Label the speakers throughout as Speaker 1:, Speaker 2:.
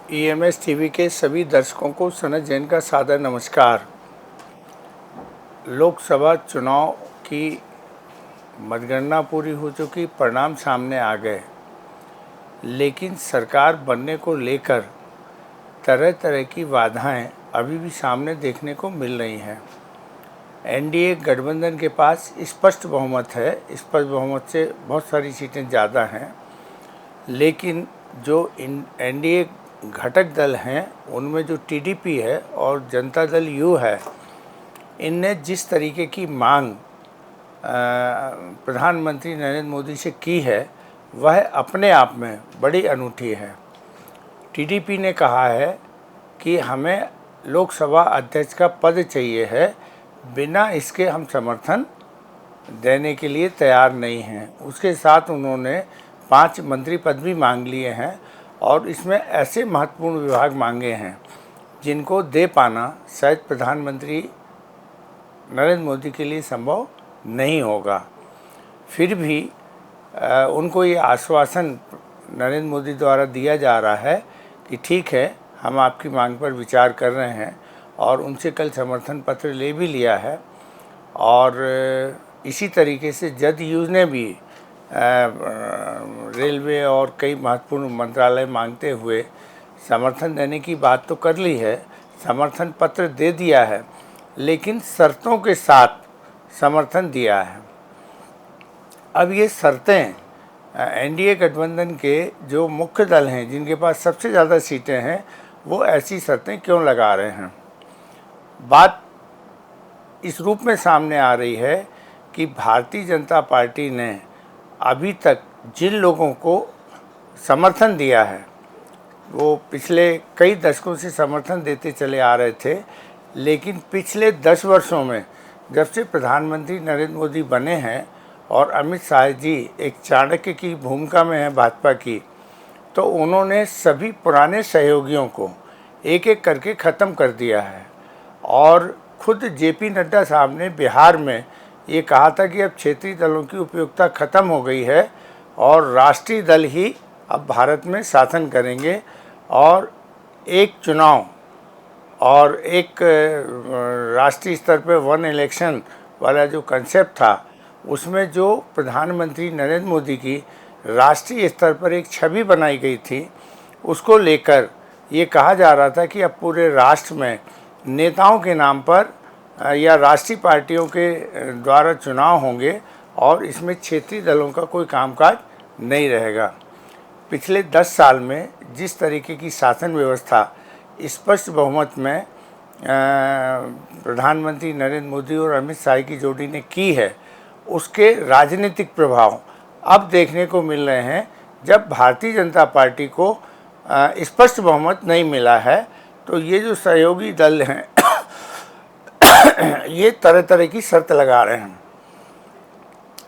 Speaker 1: EMS TV के सभी दर्शकों को सनत जैन का सादर नमस्कार। लोकसभा चुनाव की मतगणना पूरी हो चुकी, परिणाम सामने आ गए, लेकिन सरकार बनने को लेकर तरह तरह की बाधाएं अभी भी सामने देखने को मिल रही हैं। एनडीए गठबंधन के पास स्पष्ट बहुमत है, स्पष्ट बहुमत से बहुत सारी सीटें ज़्यादा हैं, लेकिन जो एनडीए घटक दल हैं उनमें जो टीडीपी है और जनता दल यू है, इनने जिस तरीके की मांग प्रधानमंत्री नरेंद्र मोदी से की है वह अपने आप में बड़ी अनूठी है। टीडीपी ने कहा है कि हमें लोकसभा अध्यक्ष का पद चाहिए है, बिना इसके हम समर्थन देने के लिए तैयार नहीं हैं। उसके साथ उन्होंने 5 मंत्री पद भी मांग लिए हैं और इसमें ऐसे महत्वपूर्ण विभाग मांगे हैं जिनको दे पाना शायद प्रधानमंत्री नरेंद्र मोदी के लिए संभव नहीं होगा। फिर भी उनको ये आश्वासन नरेंद्र मोदी द्वारा दिया जा रहा है कि ठीक है, हम आपकी मांग पर विचार कर रहे हैं, और उनसे कल समर्थन पत्र ले भी लिया है। और इसी तरीके से जदयू ने भी रेलवे और कई महत्वपूर्ण मंत्रालय मांगते हुए समर्थन देने की बात तो कर ली है, समर्थन पत्र दे दिया है, लेकिन शर्तों के साथ समर्थन दिया है। अब ये शर्तें एनडीए गठबंधन के जो मुख्य दल हैं, जिनके पास सबसे ज़्यादा सीटें हैं, वो ऐसी शर्तें क्यों लगा रहे हैं? बात इस रूप में सामने आ रही है कि भारतीय जनता पार्टी ने अभी तक जिन लोगों को समर्थन दिया है वो पिछले कई दशकों से समर्थन देते चले आ रहे थे, लेकिन पिछले 10 वर्षों में जब से प्रधानमंत्री नरेंद्र मोदी बने हैं और अमित शाह जी एक चाणक्य की भूमिका में हैं भाजपा की, तो उन्होंने सभी पुराने सहयोगियों को एक एक करके ख़त्म कर दिया है। और खुद जेपी नड्डा साहब ने बिहार में ये कहा था कि अब क्षेत्रीय दलों की उपयोगिता ख़त्म हो गई है और राष्ट्रीय दल ही अब भारत में शासन करेंगे, और एक चुनाव और एक राष्ट्रीय स्तर पर 1 इलेक्शन वाला जो कंसेप्ट था, उसमें जो प्रधानमंत्री नरेंद्र मोदी की राष्ट्रीय स्तर पर एक छवि बनाई गई थी, उसको लेकर ये कहा जा रहा था कि अब पूरे राष्ट्र में नेताओं के नाम पर या राष्ट्रीय पार्टियों के द्वारा चुनाव होंगे और इसमें क्षेत्रीय दलों का कोई कामकाज नहीं रहेगा। पिछले 10 साल में जिस तरीके की शासन व्यवस्था स्पष्ट बहुमत में प्रधानमंत्री नरेंद्र मोदी और अमित शाह की जोड़ी ने की है, उसके राजनीतिक प्रभाव अब देखने को मिल रहे हैं। जब भारतीय जनता पार्टी को स्पष्ट बहुमत नहीं मिला है, तो ये जो सहयोगी दल हैं ये तरह तरह की शर्त लगा रहे हैं।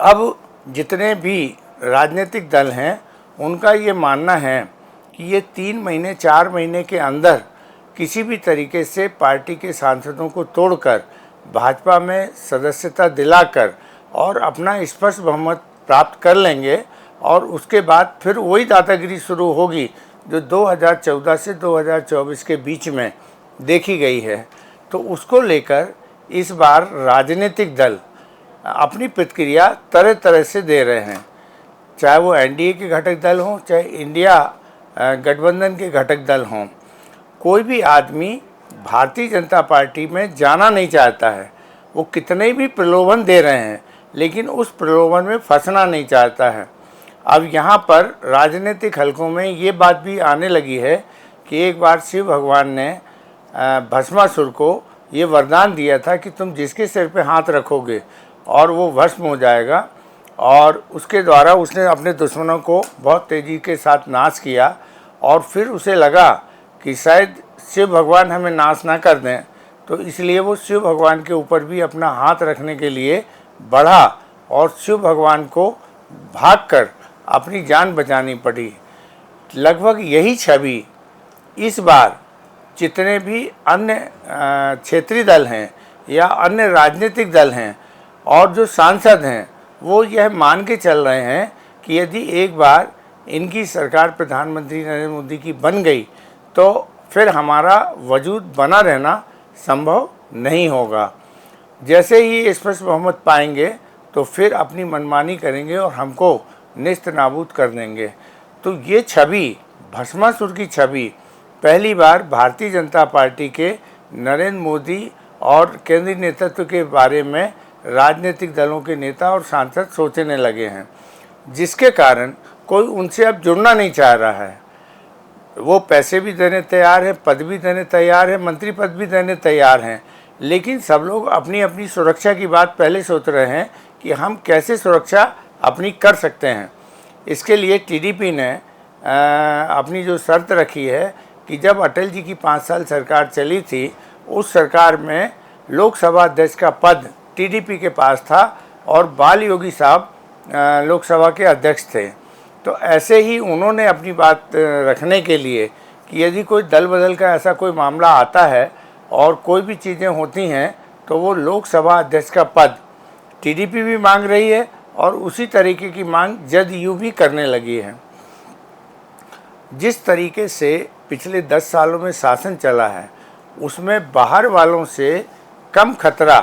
Speaker 1: अब जितने भी राजनीतिक दल हैं उनका ये मानना है कि ये 3 महीने 4 महीने के अंदर किसी भी तरीके से पार्टी के सांसदों को तोड़कर भाजपा में सदस्यता दिलाकर और अपना स्पष्ट बहुमत प्राप्त कर लेंगे, और उसके बाद फिर वही दादागिरी शुरू होगी जो 2014 से 2024 के बीच में देखी गई है। तो उसको लेकर इस बार राजनीतिक दल अपनी प्रतिक्रिया तरह तरह से दे रहे हैं, चाहे वो एनडीए के घटक दल हों, चाहे इंडिया गठबंधन के घटक दल हों। कोई भी आदमी भारतीय जनता पार्टी में जाना नहीं चाहता है। वो कितने भी प्रलोभन दे रहे हैं, लेकिन उस प्रलोभन में फंसना नहीं चाहता है। अब यहाँ पर राजनीतिक हलकों में ये बात भी आने लगी है कि एक बार शिव भगवान ने भस्मासुर को ये वरदान दिया था कि तुम जिसके सिर पे हाथ रखोगे और वो भस्म हो जाएगा, और उसके द्वारा उसने अपने दुश्मनों को बहुत तेज़ी के साथ नाश किया। और फिर उसे लगा कि शायद शिव भगवान हमें नाश ना कर दें, तो इसलिए वो शिव भगवान के ऊपर भी अपना हाथ रखने के लिए बढ़ा और शिव भगवान को भागकर अपनी जान बचानी पड़ी। लगभग यही छवि इस बार जितने भी अन्य क्षेत्रीय दल हैं या अन्य राजनीतिक दल हैं और जो सांसद हैं, वो यह मान के चल रहे हैं कि यदि एक बार इनकी सरकार प्रधानमंत्री नरेंद्र मोदी की बन गई तो फिर हमारा वजूद बना रहना संभव नहीं होगा। जैसे ही इस पर बहुमत पाएंगे तो फिर अपनी मनमानी करेंगे और हमको निस्त नाबूद कर देंगे। तो ये छवि, भस्मासुर की छवि, पहली बार भारतीय जनता पार्टी के नरेंद्र मोदी और केंद्रीय नेतृत्व के बारे में राजनीतिक दलों के नेता और सांसद सोचने लगे हैं, जिसके कारण कोई उनसे अब जुड़ना नहीं चाह रहा है। वो पैसे भी देने तैयार है, पद भी देने तैयार है, मंत्री पद भी देने तैयार हैं, लेकिन सब लोग अपनी अपनी सुरक्षा की बात पहले सोच रहे हैं कि हम कैसे सुरक्षा अपनी कर सकते हैं। इसके लिए टीडीपी ने अपनी जो शर्त रखी है कि जब अटल जी की 5 साल सरकार चली थी, उस सरकार में लोकसभा अध्यक्ष का पद टीडीपी के पास था और बाल योगी साहब लोकसभा के अध्यक्ष थे। तो ऐसे ही उन्होंने अपनी बात रखने के लिए कि यदि कोई दल बदल का ऐसा कोई मामला आता है और कोई भी चीज़ें होती हैं तो वो लोकसभा अध्यक्ष का पद टीडीपी भी मांग रही है और उसी तरीके की मांग जदयू भी करने लगी है। जिस तरीके से पिछले 10 सालों में शासन चला है, उसमें बाहर वालों से कम खतरा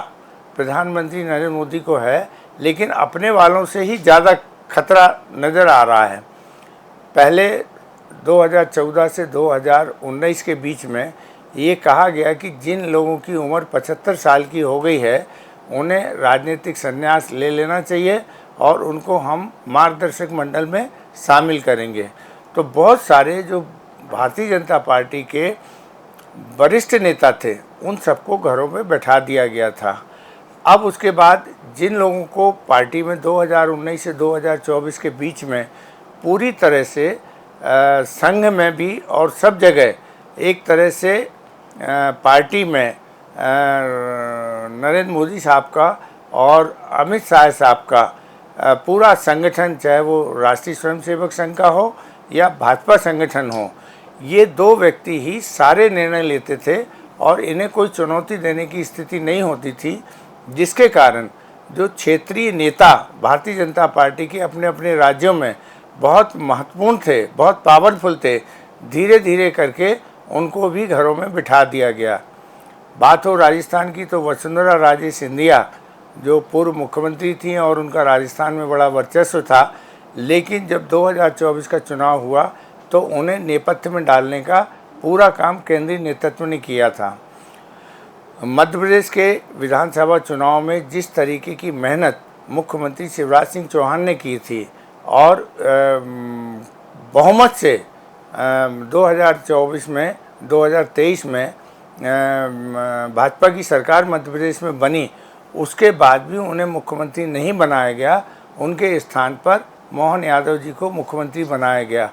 Speaker 1: प्रधानमंत्री नरेंद्र मोदी को है, लेकिन अपने वालों से ही ज़्यादा खतरा नज़र आ रहा है। पहले 2014 से 2019 के बीच में ये कहा गया कि जिन लोगों की उम्र 75 साल की हो गई है, उन्हें राजनीतिक संन्यास ले लेना चाहिए और उनको हम मार्गदर्शक मंडल में शामिल करेंगे। तो बहुत सारे जो भारतीय जनता पार्टी के वरिष्ठ नेता थे, उन सबको घरों में बैठा दिया गया था। अब उसके बाद जिन लोगों को पार्टी में 2019 से 2024 के बीच में पूरी तरह से संघ में भी और सब जगह एक तरह से पार्टी में नरेंद्र मोदी साहब का और अमित शाह साहब का पूरा संगठन, चाहे वो राष्ट्रीय स्वयंसेवक संघ का हो या भाजपा संगठन हो, ये 2 व्यक्ति ही सारे निर्णय लेते थे और इन्हें कोई चुनौती देने की स्थिति नहीं होती थी, जिसके कारण जो क्षेत्रीय नेता भारतीय जनता पार्टी के अपने अपने राज्यों में बहुत महत्वपूर्ण थे, बहुत पावरफुल थे, धीरे धीरे करके उनको भी घरों में बिठा दिया गया। बात हो राजस्थान की तो वसुंधरा राजे सिंधिया जो पूर्व मुख्यमंत्री थी और उनका राजस्थान में बड़ा वर्चस्व था, लेकिन जब 2024 का चुनाव हुआ तो उन्हें नेपथ्य में डालने का पूरा काम केंद्रीय नेतृत्व ने किया था। मध्य प्रदेश के विधानसभा चुनाव में जिस तरीके की मेहनत मुख्यमंत्री शिवराज सिंह चौहान ने की थी और बहुमत से 2024 में 2023 में भाजपा की सरकार मध्य प्रदेश में बनी, उसके बाद भी उन्हें मुख्यमंत्री नहीं बनाया गया, उनके स्थान पर मोहन यादव जी को मुख्यमंत्री बनाया गया।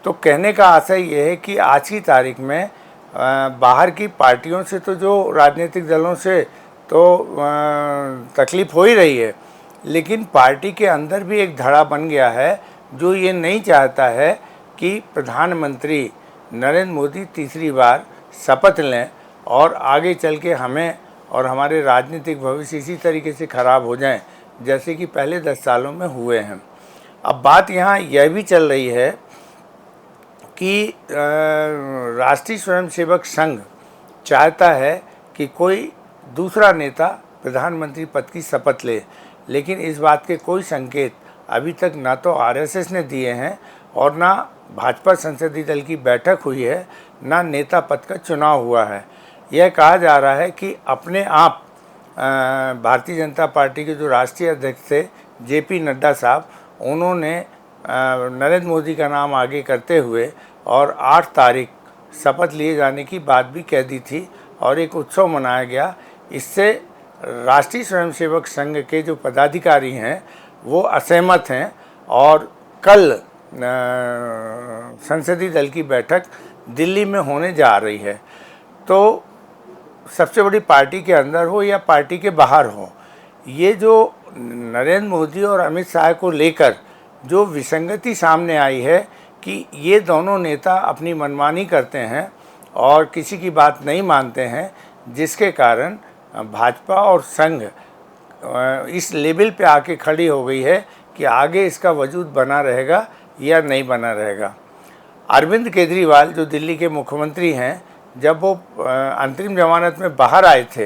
Speaker 1: तो कहने का आशय ये है कि आज की तारीख में बाहर की पार्टियों से तो जो राजनीतिक दलों से तो तकलीफ़ हो ही रही है, लेकिन पार्टी के अंदर भी एक धड़ा बन गया है जो ये नहीं चाहता है कि प्रधानमंत्री नरेंद्र मोदी तीसरी बार शपथ लें और आगे चल के हमें और हमारे राजनीतिक भविष्य इसी तरीके से ख़राब हो जाएं जैसे कि पहले 10 सालों में हुए हैं। अब बात यहाँ यह भी चल रही है कि राष्ट्रीय स्वयंसेवक संघ चाहता है कि कोई दूसरा नेता प्रधानमंत्री पद की शपथ ले, लेकिन इस बात के कोई संकेत अभी तक ना तो आरएसएस ने दिए हैं और ना भाजपा संसदीय दल की बैठक हुई है, ना नेता पद का चुनाव हुआ है। यह कहा जा रहा है कि अपने आप भारतीय जनता पार्टी के जो राष्ट्रीय अध्यक्ष थे जेपी नड्डा साहब, उन्होंने नरेंद्र मोदी का नाम आगे करते हुए और 8 तारीख शपथ लिए जाने की बात भी कह दी थी और एक उत्सव मनाया गया। इससे राष्ट्रीय स्वयंसेवक संघ के जो पदाधिकारी हैं वो असहमत हैं और कल संसदीय दल की बैठक दिल्ली में होने जा रही है। तो सबसे बड़ी पार्टी के अंदर हो या पार्टी के बाहर हो, ये जो नरेंद्र मोदी और अमित शाह को लेकर जो विसंगति सामने आई है कि ये दोनों नेता अपनी मनमानी करते हैं और किसी की बात नहीं मानते हैं, जिसके कारण भाजपा और संघ इस लेवल पे आके खड़ी हो गई है कि आगे इसका वजूद बना रहेगा या नहीं बना रहेगा। अरविंद केजरीवाल जो दिल्ली के मुख्यमंत्री हैं, जब वो अंतरिम जमानत में बाहर आए थे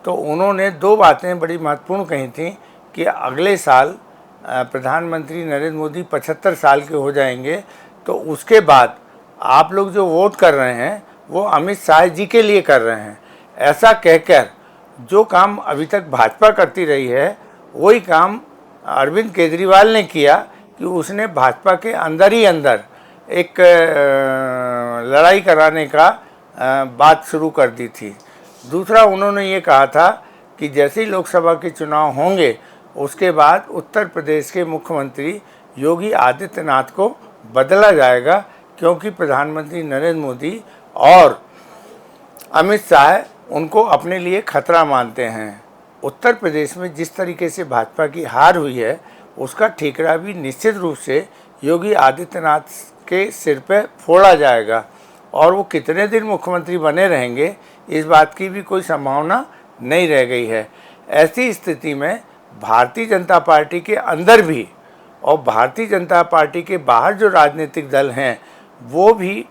Speaker 1: तो उन्होंने दो बातें बड़ी महत्वपूर्ण कही थी कि अगले साल प्रधानमंत्री नरेंद्र मोदी 75 साल के हो जाएंगे, तो उसके बाद आप लोग जो वोट कर रहे हैं वो अमित शाह जी के लिए कर रहे हैं। ऐसा कहकर जो काम अभी तक भाजपा करती रही है वही काम अरविंद केजरीवाल ने किया कि उसने भाजपा के अंदर ही अंदर एक लड़ाई कराने का बात शुरू कर दी थी। दूसरा, उन्होंने ये कहा था कि जैसे ही लोकसभा के चुनाव होंगे उसके बाद उत्तर प्रदेश के मुख्यमंत्री योगी आदित्यनाथ को बदला जाएगा, क्योंकि प्रधानमंत्री नरेंद्र मोदी और अमित शाह उनको अपने लिए खतरा मानते हैं। उत्तर प्रदेश में जिस तरीके से भाजपा की हार हुई है उसका ठीकरा भी निश्चित रूप से योगी आदित्यनाथ के सिर पे फोड़ा जाएगा, और वो कितने दिन मुख्यमंत्री बने रहेंगे इस बात की भी कोई संभावना नहीं रह गई है। ऐसी स्थिति में भारतीय जनता पार्टी के अंदर भी और भारतीय जनता पार्टी के बाहर जो राजनीतिक दल हैं वो भी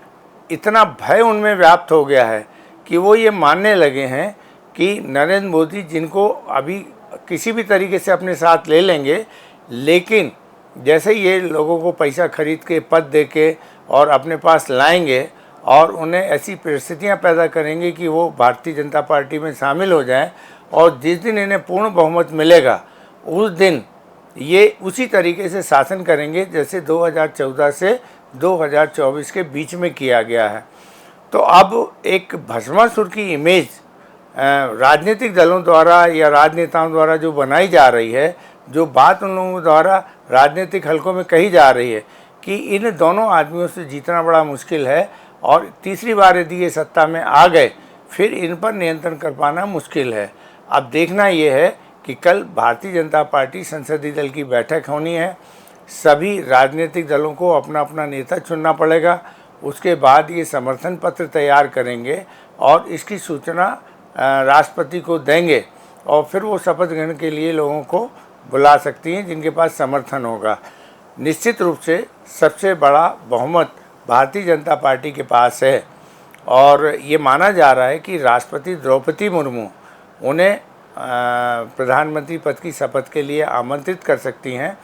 Speaker 1: इतना भय उनमें व्याप्त हो गया है कि वो ये मानने लगे हैं कि नरेंद्र मोदी, जिनको अभी किसी भी तरीके से अपने साथ ले लेंगे, लेकिन जैसे ये लोगों को पैसा खरीद के पद दे के और अपने पास लाएंगे और उन्हें ऐसी परिस्थितियां पैदा करेंगे कि वो भारतीय जनता पार्टी में शामिल हो जाएं, और जिस दिन इन्हें पूर्ण बहुमत मिलेगा उस दिन ये उसी तरीके से शासन करेंगे जैसे 2014 से 2024 के बीच में किया गया है। तो अब एक भस्मासुर की इमेज राजनीतिक दलों द्वारा या राजनेताओं द्वारा जो बनाई जा रही है, जो बात उन लोगों द्वारा राजनीतिक हलकों में कही जा रही है कि इन दोनों आदमियों से जीतना बड़ा मुश्किल है, और तीसरी बार यदि ये सत्ता में आ गए फिर इन पर नियंत्रण कर पाना मुश्किल है। अब देखना ये है कि कल भारतीय जनता पार्टी संसदीय दल की बैठक होनी है, सभी राजनीतिक दलों को अपना अपना नेता चुनना पड़ेगा, उसके बाद ये समर्थन पत्र तैयार करेंगे और इसकी सूचना राष्ट्रपति को देंगे, और फिर वो शपथ ग्रहण के लिए लोगों को बुला सकती हैं जिनके पास समर्थन होगा। निश्चित रूप से सबसे बड़ा बहुमत भारतीय जनता पार्टी के पास है, और ये माना जा रहा है कि राष्ट्रपति द्रौपदी मुर्मू उन्हें प्रधानमंत्री पद की शपथ के लिए आमंत्रित कर सकती हैं।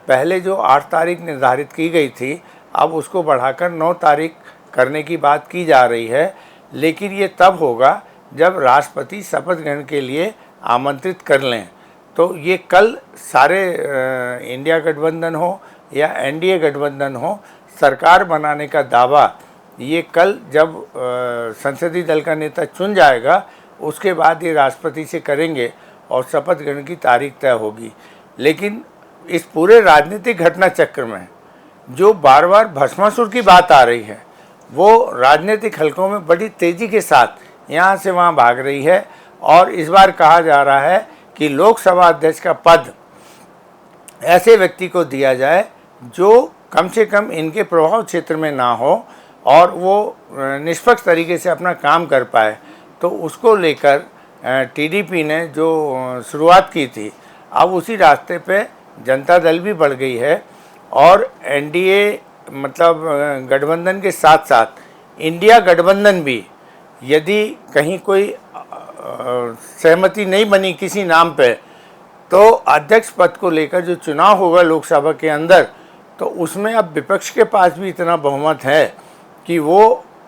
Speaker 1: पहले जो 8 तारीख निर्धारित की गई थी, अब उसको बढ़ाकर 9 तारीख करने की बात की जा रही है, लेकिन ये तब होगा जब राष्ट्रपति शपथ ग्रहण के लिए आमंत्रित कर लें। तो ये कल सारे इंडिया गठबंधन हो या एनडीए गठबंधन हो, सरकार बनाने का दावा ये कल जब संसदीय दल का नेता चुन जाएगा उसके बाद ये राष्ट्रपति से करेंगे और शपथ ग्रहण की तारीख तय होगी। लेकिन इस पूरे राजनीतिक घटना चक्र में जो बार बार भस्मासुर की बात आ रही है वो राजनीतिक हलकों में बड़ी तेज़ी के साथ यहाँ से वहाँ भाग रही है, और इस बार कहा जा रहा है कि लोकसभा अध्यक्ष का पद ऐसे व्यक्ति को दिया जाए जो कम से कम इनके प्रभाव क्षेत्र में ना हो और वो निष्पक्ष तरीके से अपना काम कर पाए। तो उसको लेकर टीडीपी ने जो शुरुआत की थी, अब उसी रास्ते पे जनता दल भी बढ़ गई है, और एनडीए मतलब गठबंधन के साथ साथ इंडिया गठबंधन भी यदि कहीं कोई सहमति नहीं बनी किसी नाम पे, तो अध्यक्ष पद को लेकर जो चुनाव होगा लोकसभा के अंदर, तो उसमें अब विपक्ष के पास भी इतना बहुमत है कि वो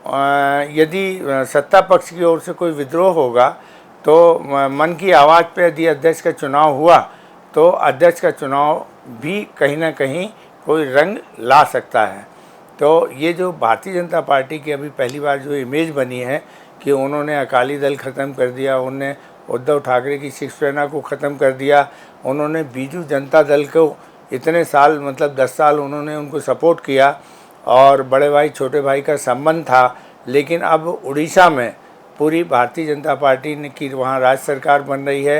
Speaker 1: यदि सत्ता पक्ष की ओर से कोई विद्रोह होगा तो मन की आवाज़ पे यदि अध्यक्ष का चुनाव हुआ तो अध्यक्ष का चुनाव भी कहीं ना कहीं कोई रंग ला सकता है। तो ये जो भारतीय जनता पार्टी की अभी पहली बार जो इमेज बनी है कि उन्होंने अकाली दल ख़त्म कर दिया, उन्होंने उद्धव ठाकरे की शिवसेना को ख़त्म कर दिया, उन्होंने बीजू जनता दल को इतने साल मतलब 10 साल उन्होंने उनको सपोर्ट किया और बड़े भाई छोटे भाई का संबंध था, लेकिन अब उड़ीसा में पूरी भारतीय जनता पार्टी ने की वहाँ राज्य सरकार बन रही है,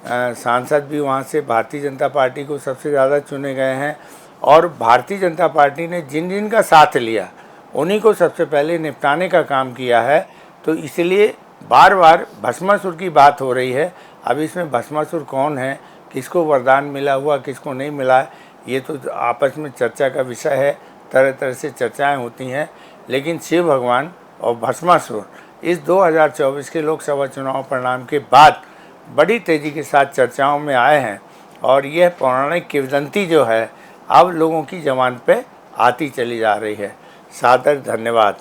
Speaker 1: सांसद भी वहाँ से भारतीय जनता पार्टी को सबसे ज़्यादा चुने गए हैं, और भारतीय जनता पार्टी ने जिन जिन का साथ लिया उन्हीं को सबसे पहले निपटाने का काम किया है। तो इसलिए बार बार भस्मासुर की बात हो रही है। अब इसमें भस्मासुर कौन है, किसको वरदान मिला हुआ, किसको नहीं मिला, ये तो आपस में चर्चा का विषय है, तरह तरह से चर्चाएं होती हैं। लेकिन शिव भगवान और भस्मासुर इस 2024 के लोकसभा चुनाव परिणाम के बाद बड़ी तेज़ी के साथ चर्चाओं में आए हैं और यह पौराणिक किंवदंती जो है अब लोगों की ज़बान पे आती चली जा रही है। सादर धन्यवाद।